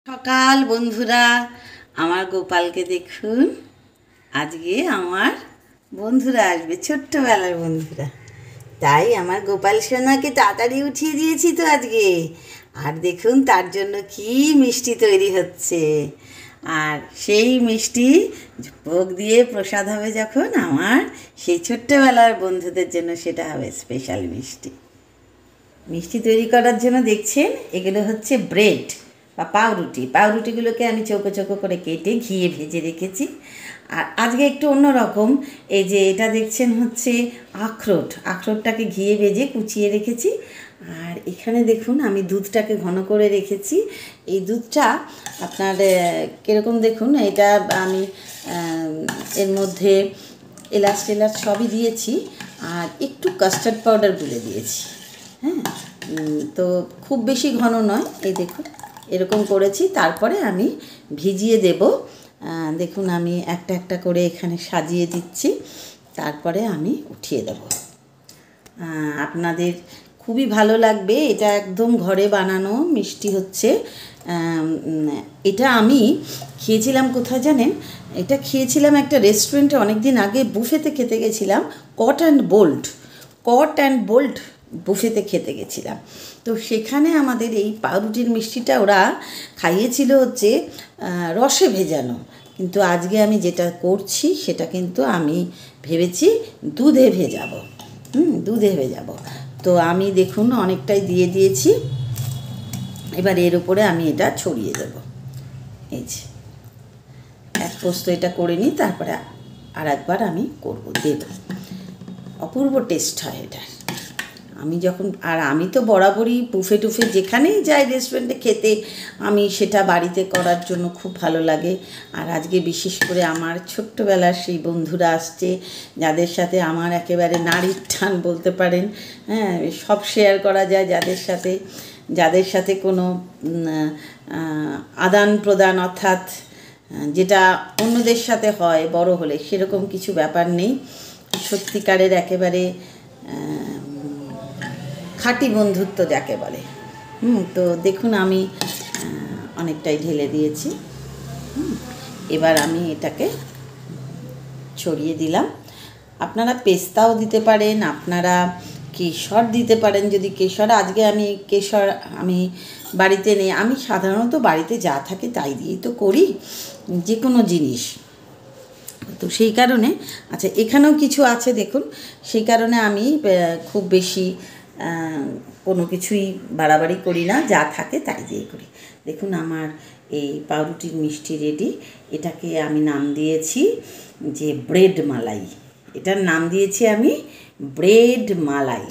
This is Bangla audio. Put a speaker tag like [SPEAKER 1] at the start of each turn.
[SPEAKER 1] সকাল বন্ধুরা, আমার গোপালকে দেখুন। আজকে আমার বন্ধুরা আসবে, ছোট্টবেলার বন্ধুরা। তাই আমার গোপাল সোনাকে তাড়াতাড়ি উঠিয়ে দিয়েছি তো আজকে। আর দেখুন তার জন্য কি মিষ্টি তৈরি হচ্ছে। আর সেই মিষ্টি ভোগ দিয়ে প্রসাদ হবে যখন, আমার সেই ছোট্টবেলার বন্ধুদের জন্য সেটা হবে স্পেশাল মিষ্টি। মিষ্টি তৈরি করার জন্য দেখছেন এগুলো হচ্ছে ব্রেড বা পাউরুটিগুলোকে আমি চৌকো চৌকো করে কেটে ঘিয়ে ভেজে রেখেছি। আর আজকে একটু অন্যরকম, এই যে এটা দেখছেন হচ্ছে আখরোটটাকে ঘিয়ে ভেজে কুচিয়ে রেখেছি। আর এখানে দেখুন আমি দুধটাকে ঘন করে রেখেছি। এই দুধটা আপনার কীরকম দেখুন, এটা আমি এর মধ্যে এলাচ সবই দিয়েছি, আর একটু কাস্টার্ড পাউডার গুলে দিয়েছি। হ্যাঁ, তো খুব বেশি ঘন নয়, এই দেখুন এরকম করেছি। তারপরে আমি ভিজিয়ে দেব। দেখুন আমি একটা একটা করে এখানে সাজিয়ে দিচ্ছি, তারপরে আমি উঠিয়ে দেব। আপনাদের খুবই ভালো লাগবে। এটা একদম ঘরে বানানো মিষ্টি হচ্ছে। এটা আমি খেয়েছিলাম কোথায় জানেন? এটা খেয়েছিলাম একটা রেস্টুরেন্টে অনেক দিন আগে, বুফেতে খেতে গেছিলাম। কট অ্যান্ড বোল্ট বুফেতে খেতে গেছিলাম। তো সেখানে আমাদের এই পাউরুটির মিষ্টিটা ওরা খাইয়েছিল হচ্ছে রসে ভেজানো, কিন্তু আজকে আমি যেটা করছি সেটা কিন্তু আমি ভেবেছি দুধে ভেজাবো। দুধে ভেজাবো। তো আমি দেখুন অনেকটাই দিয়ে দিয়েছি। এবার এর উপরে আমি এটা ছড়িয়ে দেব। এই যে এক পোস্ত এটা করে নিই, তারপরে আর একবার আমি দেব। অপূর্ব টেস্ট হয় এটা। আমি তো বরাবরই বুফে টুফে যেখানেই যাই রেস্টুরেন্টে খেতে, আমি সেটা বাড়িতে করার জন্য খুব ভালো লাগে। আর আজকে বিশেষ করে আমার ছোট্টবেলার সেই বন্ধুরা আসছে, যাদের সাথে আমার একেবারে নারীর টান বলতে পারেন। হ্যাঁ, সব শেয়ার করা যায় যাদের সাথে কোনো আদান প্রদান, অর্থাৎ যেটা অন্যদের সাথে হয় বড় হলে, সেরকম কিছু ব্যাপার নেই। সত্যিকারের একেবারে খাঁটি বন্ধুত্ব যাকে বলে। তো দেখুন আমি অনেকটাই ঢেলে দিয়েছি। এবার আমি এটাকে ছড়িয়ে দিলাম। আপনারা পেস্তাও দিতে পারেন, আপনারা কেশর দিতে পারেন যদি কেশর। আজকে কেশর আমি বাড়িতে নেই। আমি সাধারণত বাড়িতে যা থাকে তাই দিয়েই তো করি যে কোনো জিনিস। তো সেই কারণে, আচ্ছা এখানেও কিছু আছে দেখুন, সেই কারণে আমি খুব বেশি কোনো কিছুই বাড়াবাড়ি করি না, যা থাকে তাই দিয়ে করি। দেখুন আমার এই পাউরুটির মিষ্টি রেডি। এটাকে আমি নাম দিয়েছি যে ব্রেড মালাই। এটার নাম দিয়েছি আমি ব্রেড মালাই।